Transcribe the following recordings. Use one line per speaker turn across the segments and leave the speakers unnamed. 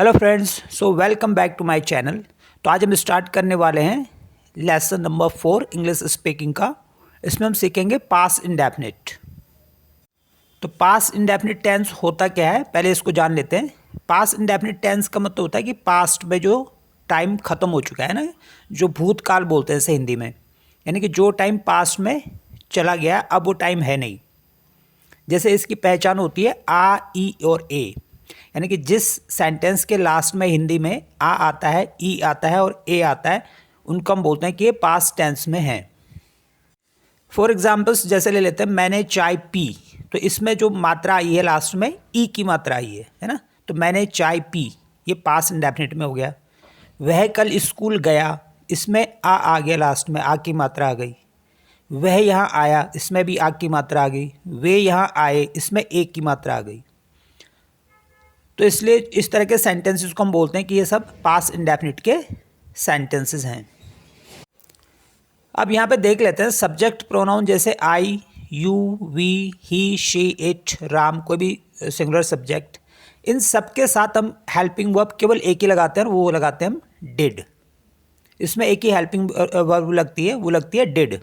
Hello friends, so welcome back to my channel. तो आज हम स्टार्ट करने वाले हैं लेसन नंबर 4 इंग्लिश स्पीकिंग का। इसमें हम सीखेंगे पास्ट इंडेफिनिट। तो पास्ट इंडेफिनिट टेंस होता क्या है, पहले इसको जान लेते हैं। पास्ट इंडेफिनिट टेंस का मतलब होता है कि पास्ट में जो टाइम ख़त्म हो चुका है ना, जो भूतकाल बोलते हैं इसे हिंदी में, यानी कि जो टाइम पास्ट में चला गया अब वो टाइम है नहीं। जैसे इसकी पहचान होती है आ, ई और ए, यानी कि जिस सेंटेंस के लास्ट में हिंदी में आ आता है, ई आता है और ए आता है, उनको हम बोलते हैं कि ये पास्ट टेंस में है। फॉर एग्जाम्पल्स जैसे ले लेते हैं, मैंने चाय पी, तो इसमें जो मात्रा आई है लास्ट में ई की मात्रा आई है ना, तो मैंने चाय पी, ये पास्ट इंडेफिनिट में हो गया। वह कल स्कूल गया, इसमें आ गया, लास्ट में आ की मात्रा आ गई। वह यहाँ आया, इसमें भी आ की मात्रा आ गई। वे यहाँ आए, इसमें एक की मात्रा आ गई। तो इसलिए इस तरह के सेंटेंसेस को हम बोलते हैं कि ये सब पास्ट इंडेफिनिट के सेंटेंसेस हैं। अब यहाँ पे देख लेते हैं सब्जेक्ट प्रोनाउन, जैसे I, you, we, he, she, it, Ram, कोई भी सिंगुलर सब्जेक्ट, इन सब के साथ हम हेल्पिंग वर्ब केवल एक ही लगाते हैं, और वो लगाते हैं हम डिड। इसमें एक ही हेल्पिंग वर्ब लगती है, वो लगती है डिड।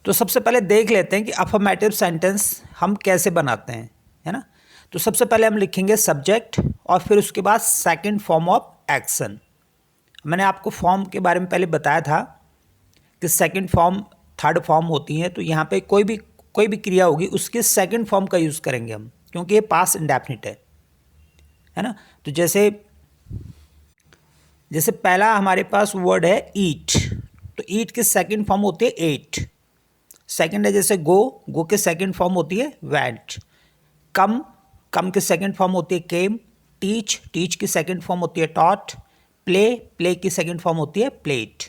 तो सबसे पहले देख लेते हैं कि अफर्मेटिव सेंटेंस हम कैसे बनाते हैं, है ना। तो सबसे पहले हम लिखेंगे सब्जेक्ट और फिर उसके बाद सेकंड फॉर्म ऑफ एक्शन। मैंने आपको फॉर्म के बारे में पहले बताया था कि सेकंड फॉर्म, थर्ड फॉर्म होती हैं। तो यहाँ पे कोई भी क्रिया होगी उसके सेकंड फॉर्म का यूज़ करेंगे हम, क्योंकि ये पास्ट इंडेफिनिट है ना। तो जैसे पहला हमारे पास वर्ड है ईट, तो ईट की सेकंड फॉर्म होती है एट। सेकंड है जैसे गो के सेकंड फॉर्म होती है वेंट। कम की सेकंड फॉर्म होती है केम। टीच की सेकंड फॉर्म होती है टॉट। प्ले की सेकंड फॉर्म होती है प्लेट।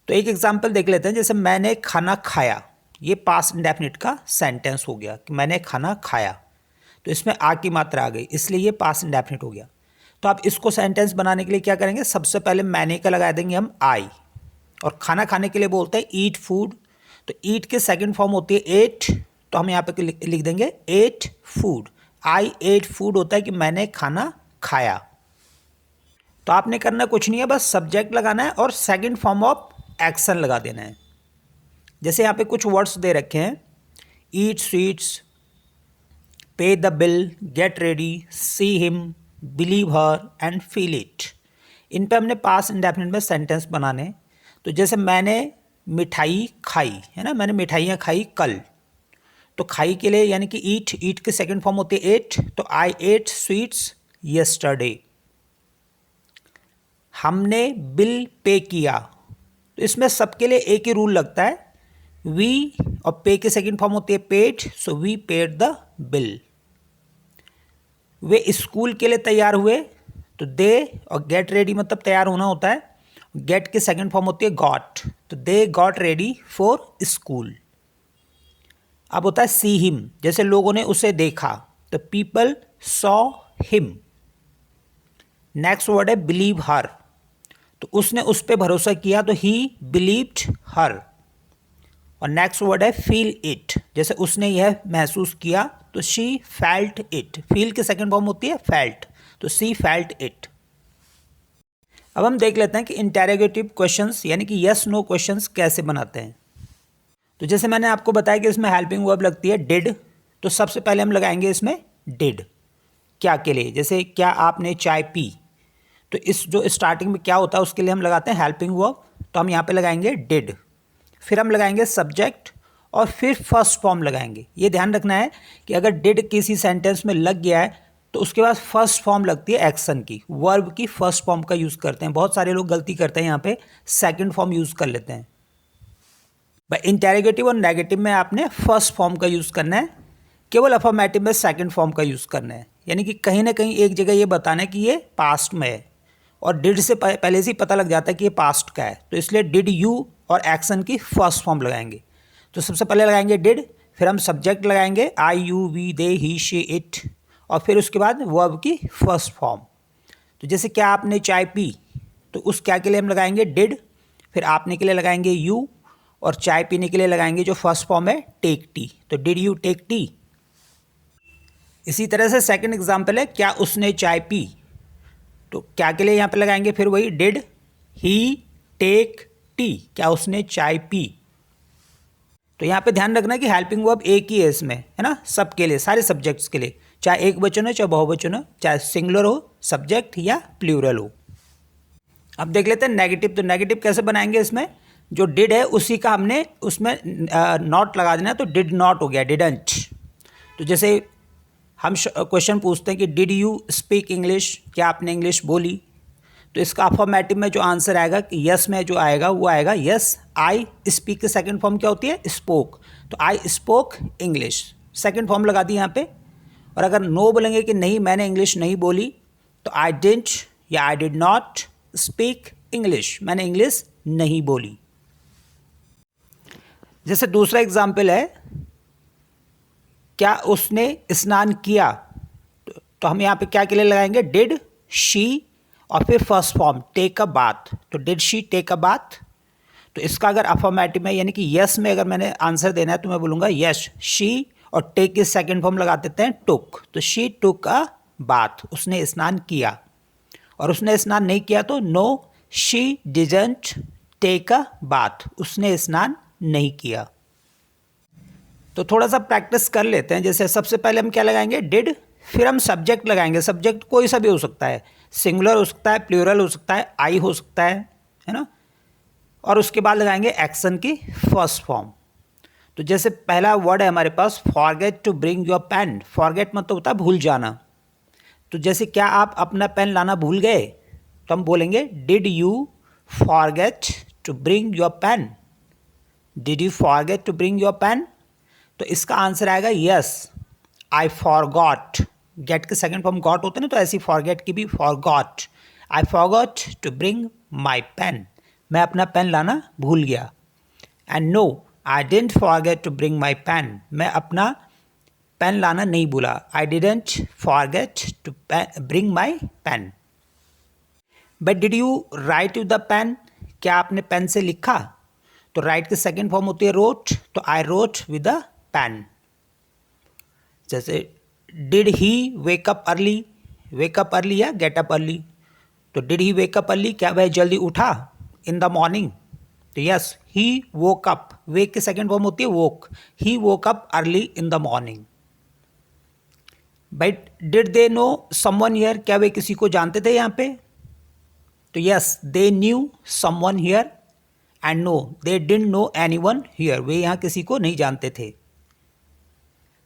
तो एक एग्जांपल देख लेते हैं, जैसे मैंने खाना खाया, ये पास्ट इंडेफिनिट का सेंटेंस हो गया कि मैंने खाना खाया। तो इसमें आ की मात्रा आ गई, इसलिए ये पास्ट इंडेफिनिट हो गया। तो आप इसको सेंटेंस बनाने के लिए क्या करेंगे, सबसे पहले मैंने का लगा देंगे हम आई, और खाना खाने के लिए बोलते हैं ईट फूड। तो ईट की सेकंड फॉर्म होती है एट, तो हम यहाँ पे लिख देंगे एट फूड। आई एट फूड होता है कि मैंने खाना खाया। तो आपने करना कुछ नहीं है, बस सब्जेक्ट लगाना है और सेकंड फॉर्म ऑफ एक्शन लगा देना है। जैसे यहाँ पे कुछ वर्ड्स दे रखे हैं, eat sweets, pay the bill, get ready, see him, believe her and feel it. इन पे हमने पास्ट इंडेफिनिट में सेंटेंस बनाने। तो जैसे मैंने मिठाई खाई, है ना, मैंने मिठाइयाँ खाई कल। तो खाई के लिए यानी कि ईट की सेकंड फॉर्म होती है एट, तो आई एट स्वीट्स यस्टरडे। हमने बिल पे किया, तो इसमें सबके लिए एक ही रूल लगता है, वी, और पे की सेकंड फॉर्म होती है paid, so we paid the bill. वे स्कूल के लिए तैयार हुए, तो दे, और गेट रेडी मतलब तैयार होना होता है। गेट की सेकंड फॉर्म होती है गॉट, तो they got ready for school. अब होता है सी हिम, जैसे लोगों ने उसे देखा, तो people saw him. Next word है बिलीव हर, तो उसने उस पर भरोसा किया, तो ही बिलीव्ड हर। और नेक्स्ट वर्ड है फील इट, जैसे उसने यह महसूस किया, तो शी फेल्ट इट। फील की सेकंड फॉर्म होती है फेल्ट, तो सी फेल्ट इट। अब हम देख लेते हैं कि इंटेरोगेटिव क्वेश्चंस यानी कि यस नो क्वेश्चंस कैसे बनाते हैं। तो जैसे मैंने आपको बताया कि इसमें हेल्पिंग वर्ब लगती है डिड, तो सबसे पहले हम लगाएंगे इसमें डिड। क्या के लिए, जैसे क्या आपने चाय पी, तो इस जो स्टार्टिंग में क्या होता है उसके लिए हम लगाते हैं हेल्पिंग वर्ब, तो हम यहाँ पे लगाएंगे डिड। फिर हम लगाएंगे सब्जेक्ट और फिर फर्स्ट फॉर्म लगाएंगे। ये ध्यान रखना है कि अगर डिड किसी सेंटेंस में लग गया है तो उसके बाद फर्स्ट फॉर्म लगती है एक्शन की, वर्ब की फर्स्ट फॉर्म का यूज़ करते हैं। बहुत सारे लोग गलती करते हैं, यहाँ पे सेकेंड फॉर्म यूज़ कर लेते हैं। भाई इंटेरोगेटिव और नेगेटिव में आपने फर्स्ट फॉर्म का यूज़ करना है, केवल अफर्मेटिव में सेकंड फॉर्म का यूज़ करना है। यानी कि कहीं ना कहीं एक जगह ये बताना है कि ये पास्ट में है, और डिड से पहले से ही पता लग जाता है कि ये पास्ट का है, तो इसलिए डिड यू और एक्शन की फर्स्ट फॉर्म लगाएंगे। तो सबसे पहले लगाएंगे डिड, फिर हम सब्जेक्ट लगाएंगे I, you, we, they, he, she, it, और फिर उसके बाद वर्ब की फर्स्ट फॉर्म। तो जैसे क्या आपने चाय पी, तो उस क्या के लिए हम लगाएंगे डिड, फिर आपने के लिए लगाएंगे यू, और चाय पीने के लिए लगाएंगे जो फर्स्ट फॉर्म है टेक टी, तो डिड यू टेक टी। इसी तरह से सेकंड एग्जाम्पल है, क्या उसने चाय पी। तो क्या के लिए यहाँ पे लगाएंगे, फिर वही डिड ही टेक टी, क्या उसने चाय पी। तो यहाँ पे ध्यान रखना कि हेल्पिंग वर्ब एक ही है इसमें, है ना, सबके लिए, सारे सब्जेक्ट्स के लिए, चाहे एक वचन हो चाहे बहुवचन हो, चाहे सिंगुलर हो सब्जेक्ट या प्लूरल हो। अब देख लेते हैं नेगेटिव। तो नेगेटिव कैसे बनाएंगे, इसमें जो डिड है उसी का हमने उसमें नॉट लगा देना, तो डिड नॉट हो गया डिडंट। तो जैसे हम क्वेश्चन पूछते हैं कि डिड यू स्पीक इंग्लिश, क्या आपने इंग्लिश बोली, तो इसका अफर्मेटिव में जो आंसर आएगा कि यस में जो आएगा वो आएगा यस आई स्पीक की सेकंड फॉर्म क्या होती है, स्पोक। तो I spoke English, second form लगा दी यहाँ पे। और अगर नो बोलेंगे कि नहीं मैंने इंग्लिश नहीं बोली, तो आई डिडंट या I did not speak English, मैंने इंग्लिश नहीं बोली। जैसे दूसरा एग्जाम्पल है, क्या उसने स्नान किया, तो हम यहाँ पे क्या के लिए लगाएंगे, डिड शी और फिर first form take a bath. तो did she take a bath. तो इसका अगर अफर्मेटिव में यानी कि यस में अगर मैंने आंसर देना है तो मैं बोलूँगा यस शी, और टेक की सेकंड फॉर्म लगा देते हैं टुक। तो शी टुक अ बाथ, उसने स्नान किया। और उसने स्नान नहीं किया तो no she didn't take a bath, उसने स्नान नहीं किया। तो थोड़ा सा प्रैक्टिस कर लेते हैं। जैसे सबसे पहले हम क्या लगाएंगे, डिड, फिर हम सब्जेक्ट लगाएंगे। सब्जेक्ट कोई सा भी हो सकता है, सिंगुलर हो सकता है, प्लूरल हो सकता है, आई हो सकता है ना। और उसके बाद लगाएंगे एक्शन की फर्स्ट फॉर्म। तो जैसे पहला वर्ड है हमारे पास forget to bring your pen. Forget मतलब होता है भूल जाना। तो जैसे क्या आप अपना पेन लाना भूल गए, तो हम बोलेंगे did you forget to bring your pen, did you forget to bring your pen. तो इसका आंसर आएगा यस आई फॉरगॉट। गेट के सेकंड फॉर्म गॉट होते हैं ना, तो ऐसी फॉरगेट की भी forgot, I forgot to bring my pen, मैं अपना पेन लाना भूल गया। And no I didn't forget to bring my pen, मैं अपना पेन लाना नहीं भूला, I didn't forget to bring my pen. But did you write with the pen, क्या आपने पेन से लिखा। तो राइट की सेकंड फॉर्म होती है रोट, तो I wrote with the pen. जैसे did he wake up early, wake up early या गेट अप अर्ली। तो डिड ही वेकअप अर्ली, क्या वह जल्दी उठा इन द मॉर्निंग। तो yes he woke up, wake की सेकंड फॉर्म होती है woke, he woke up early in the morning. But did they know someone here, क्या वे किसी को जानते थे यहाँ पे। तो yes they knew someone here, and no they didn't know anyone here, वे यहाँ किसी को नहीं जानते थे।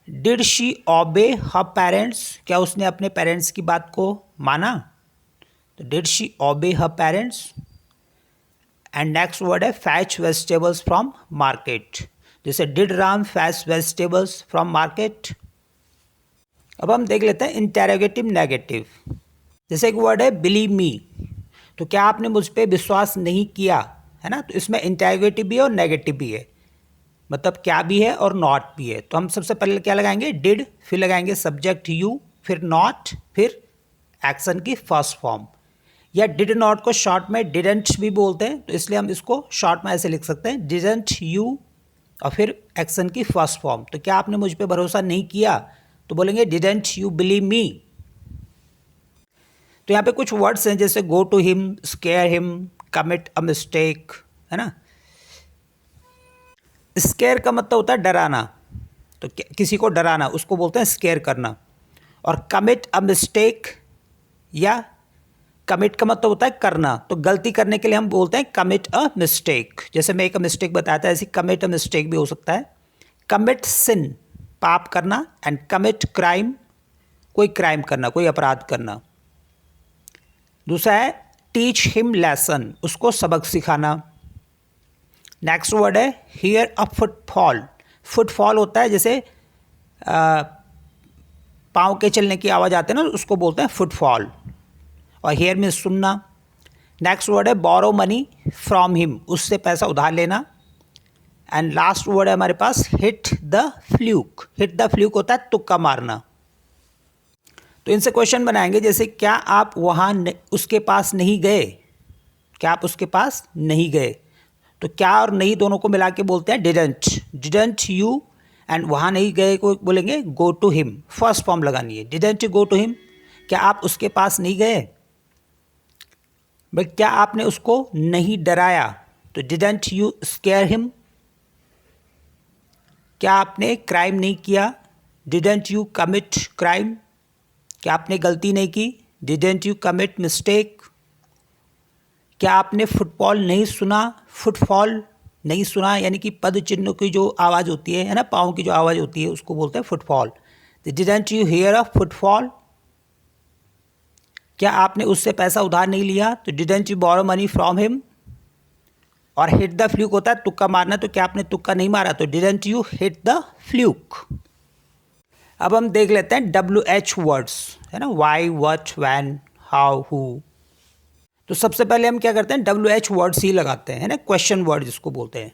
Did she obey her parents, क्या उसने अपने पेरेंट्स की बात को माना। तो did she obey her parents. And next word है फैच वेजिटेबल्स फ्रॉम मार्केट। जैसे did Ram fetch vegetables from market. अब हम देख लेते हैं इंटेरोगेटिव नेगेटिव। जैसे एक वर्ड है बिलीव मी, तो क्या आपने मुझ पर विश्वास नहीं किया, है ना। तो इसमें इंटेरोगेटिव भी है और नेगेटिव भी है, मतलब क्या भी है और नॉट भी है। तो हम सबसे पहले क्या लगाएंगे, डिड, फिर लगाएंगे सब्जेक्ट यू, फिर नॉट, फिर एक्शन की फर्स्ट फॉर्म। या डिड नॉट को शॉर्ट में डिडंट भी बोलते हैं, तो इसलिए हम इसको शॉर्ट में ऐसे लिख सकते हैं डिडंट यू और फिर एक्शन की फर्स्ट फॉर्म। तो क्या आपने मुझ पर भरोसा नहीं किया, तो बोलेंगे डिडंट यू बिलीव मी। तो यहाँ पे कुछ वर्ड्स हैं जैसे go to him, scare him, commit a mistake, है ना। स्केयर का मतलब होता है डराना, तो किसी को डराना, उसको बोलते हैं स्केयर करना। और कमिट अ मिस्टेक, या कमिट का मतलब होता है करना, तो गलती करने के लिए हम बोलते हैं कमिट अ मिस्टेक। जैसे मैं एक मिस्टेक बताया था, ऐसी कमिट अ मिस्टेक भी हो सकता है। कमिट सिन, पाप करना, एंड कमिट क्राइम, कोई क्राइम करना, कोई अपराध करना। दूसरा है टीच हिम लेसन, उसको सबक सिखाना। नेक्स्ट वर्ड है हियर अ फुटफॉल। फुटफॉल होता है जैसे पाँव के चलने की आवाज़ आती है ना, उसको बोलते हैं फुटफॉल। और हियर में सुनना। नेक्स्ट वर्ड है बोरो मनी फ्रॉम हिम, उससे पैसा उधार लेना। एंड लास्ट वर्ड है हमारे पास hit the fluke. Hit the fluke होता है तुक्का मारना। तो इनसे क्वेश्चन बनाएंगे, जैसे क्या आप वहाँ उसके पास नहीं गए, क्या आप उसके पास नहीं गए। तो क्या और नहीं दोनों को मिला के बोलते हैं डिडंट। डिडंट यू एंड वहाँ नहीं गए को बोलेंगे go to him, first form लगानी है। Didn't you go to him, क्या आप उसके पास नहीं गए? भाई क्या आपने उसको नहीं डराया, तो डिडंट यू स्केयर हिम। क्या आपने क्राइम नहीं किया, डिडंट यू कमिट क्राइम। क्या आपने गलती नहीं की, डिडंट यू कमिट मिस्टेक। क्या आपने फुटबॉल नहीं सुना, फुटफॉल नहीं सुना, यानी कि पद चिन्ह की जो आवाज़ होती है ना, पाँव की जो आवाज़ होती है उसको बोलते हैं footfall. Didn't you hear a footfall. क्या आपने उससे पैसा उधार नहीं लिया, तो didn't you borrow money from him. और हिट द फ्लूक होता है तुक्का मारना, तो क्या आपने तुक्का नहीं मारा, तो didn't you hit the fluke. अब हम देख लेते हैं WH वर्ड्स, है ना, why, what, when, how, who. तो सबसे पहले हम क्या करते हैं, WH वर्ड्स ही लगाते हैं, है ना, क्वेश्चन वर्ड जिसको बोलते हैं।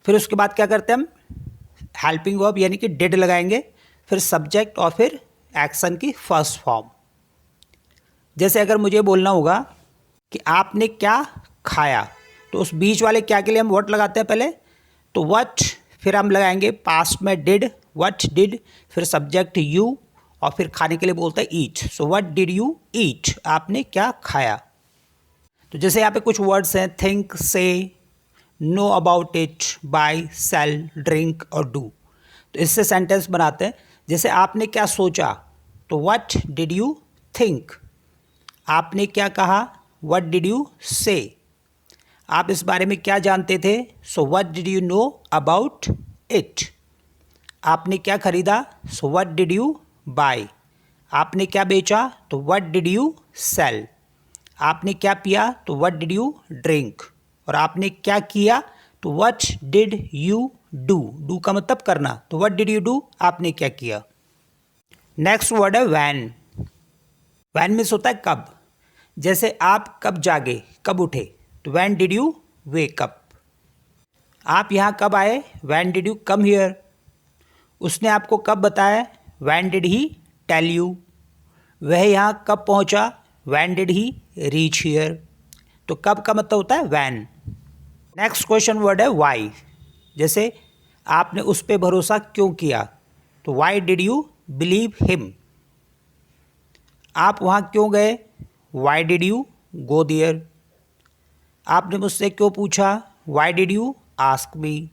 फिर उसके बाद क्या करते हैं हम, हेल्पिंग वर्ब यानी कि डिड लगाएंगे, फिर सब्जेक्ट और फिर एक्शन की फर्स्ट फॉर्म। जैसे अगर मुझे बोलना होगा कि आपने क्या खाया, तो उस बीच वाले क्या के लिए हम व्हाट लगाते हैं पहले, तो व्हाट, फिर हम लगाएंगे पास्ट में डिड, व्हाट डिड, फिर सब्जेक्ट यू, और फिर खाने के लिए बोलते हैं eat. So what did you eat, आपने क्या खाया। तो जैसे यहाँ पे कुछ वर्ड्स हैं, think, say, know about it, buy, sell, drink और डू। तो इससे सेंटेंस बनाते हैं। जैसे आपने क्या सोचा, तो व्हाट डिड यू थिंक। आपने क्या कहा, व्हाट डिड यू से। आप इस बारे में क्या जानते थे, so what did you know about it. आपने क्या खरीदा, so what did you buy. आपने क्या बेचा, तो व्हाट डिड यू सेल। आपने क्या पिया, तो व्हाट डिड यू ड्रिंक। और आपने क्या किया, तो what did you do. Do का मतलब करना, तो व्हाट डिड यू डू, आपने क्या किया। नेक्स्ट वर्ड है वैन। वैन मीन्स होता है कब। जैसे आप कब जागे, कब उठे, तो when did you wake up. आप यहाँ कब आए, when did you come here. उसने आपको कब बताया, when did he tell you. वह यहाँ कब पहुँचा, when did he reach here. तो कब का मतलब होता है वैन। नेक्स्ट क्वेश्चन वर्ड है वाई। जैसे आपने उस पर भरोसा क्यों किया, तो why did you believe him. आप वहाँ क्यों गए, why did you go there. आपने मुझसे क्यों पूछा, why did you ask me.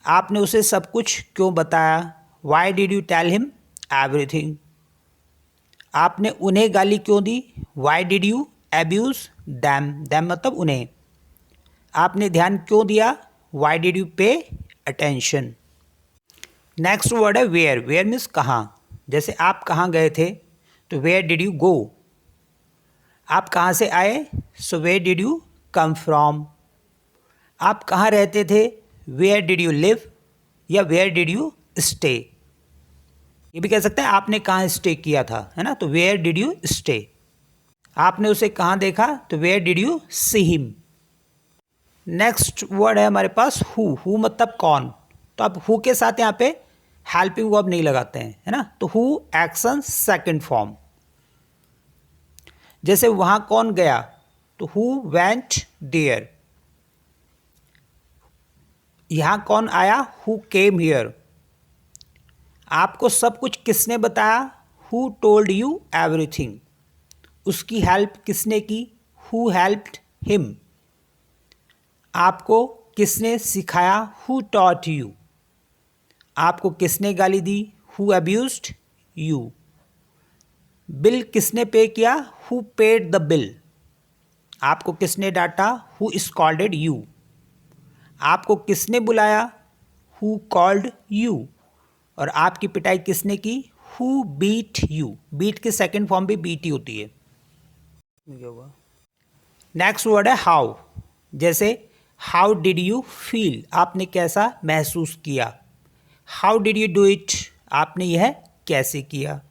आपने उसे सब कुछ क्यों बताया, why did you tell him everything. आपने उन्हें गाली क्यों दी, why did you abuse them. Them मतलब उन्हें। आपने ध्यान क्यों दिया, why did you pay attention. Next word है वेयर। वेयर मीन्स कहाँ। जैसे आप कहाँ गए थे, तो वेयर डिड यू गो। आप कहाँ से आए, so where did you come from. आप कहाँ रहते थे, वेयर डिड यू लिव, या वेयर डिड यू स्टे। ये भी कह सकते हैं आपने कहाँ स्टे किया था, है ना, तो वेयर डिड यू स्टे। आपने उसे कहाँ देखा, तो where did you see him. Next word है हमारे पास हु। हु मतलब कौन। तो अब हु के साथ यहाँ पे हेल्पिंग वर्ब नहीं लगाते हैं, है ना, तो हु एक्शन सेकंड फॉर्म। जैसे वहाँ कौन गया, तो हु वेंट देयर। यहाँ कौन आया, हु केम हियर। आपको सब कुछ किसने बताया, हु टोल्ड यू एवरीथिंग। उसकी हेल्प किसने की, हु हेल्प्ड हिम। आपको किसने सिखाया, हु टॉट यू। आपको किसने गाली दी, हु अब्यूज्ड यू। बिल किसने पे किया, हु पेड द बिल। आपको किसने डांटा, हु स्कॉल्डेड यू। आपको किसने बुलाया, हु कॉल्ड यू। और आपकी पिटाई किसने की, हु बीट यू। बीट की सेकंड फॉर्म भी बीट ही होती है। नेक्स्ट वर्ड है हाउ। जैसे हाउ डिड यू फील, आपने कैसा महसूस किया। How did you do it, आपने यह कैसे किया।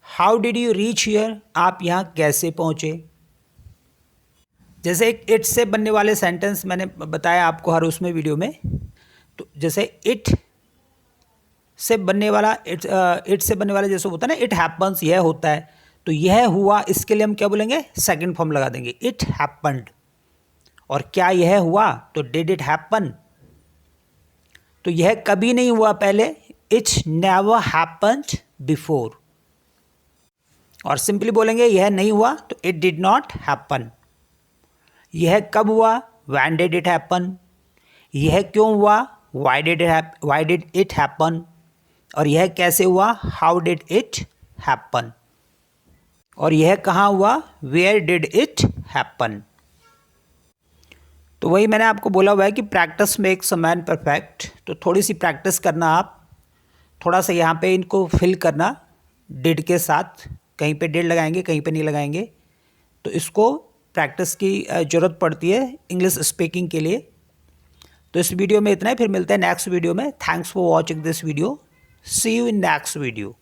How did you reach here, आप यहाँ कैसे पहुँचे। जैसे एक इट से बनने वाले सेंटेंस मैंने बताया आपको हर उसमें वीडियो में, तो जैसे इट से बनने वाला इट से बनने वाला जैसे होता है ना, इट हैपन्स, यह होता है, तो यह हुआ, इसके लिए हम क्या बोलेंगे, सेकंड फॉर्म लगा देंगे, इट हैपन्ड। और क्या यह हुआ, तो डिड इट हैपन। तो यह कभी नहीं हुआ पहले, इट्स नेवर हैपन्ड बिफोर। और सिंपली बोलेंगे यह नहीं हुआ तो इट डिड नॉट हैपन। यह कब हुआ, व्हेन डिड इट हैपन। यह क्यों हुआ, व्हाई डिड इट हैपन। और यह कैसे हुआ, हाउ डिड इट हैपन। और यह कहाँ हुआ, वेयर डिड इट हैपन। तो वही मैंने आपको बोला हुआ है कि practice makes a man perfect. तो थोड़ी सी प्रैक्टिस करना, आप थोड़ा सा यहाँ पे इनको फिल करना डिड के साथ, कहीं पे डिड लगाएंगे कहीं पे नहीं लगाएंगे। तो इसको प्रैक्टिस की ज़रूरत पड़ती है इंग्लिश स्पीकिंग के लिए। तो इस वीडियो में इतना ही, फिर मिलते हैं नेक्स्ट वीडियो में। Thanks for watching this video. See you in next video.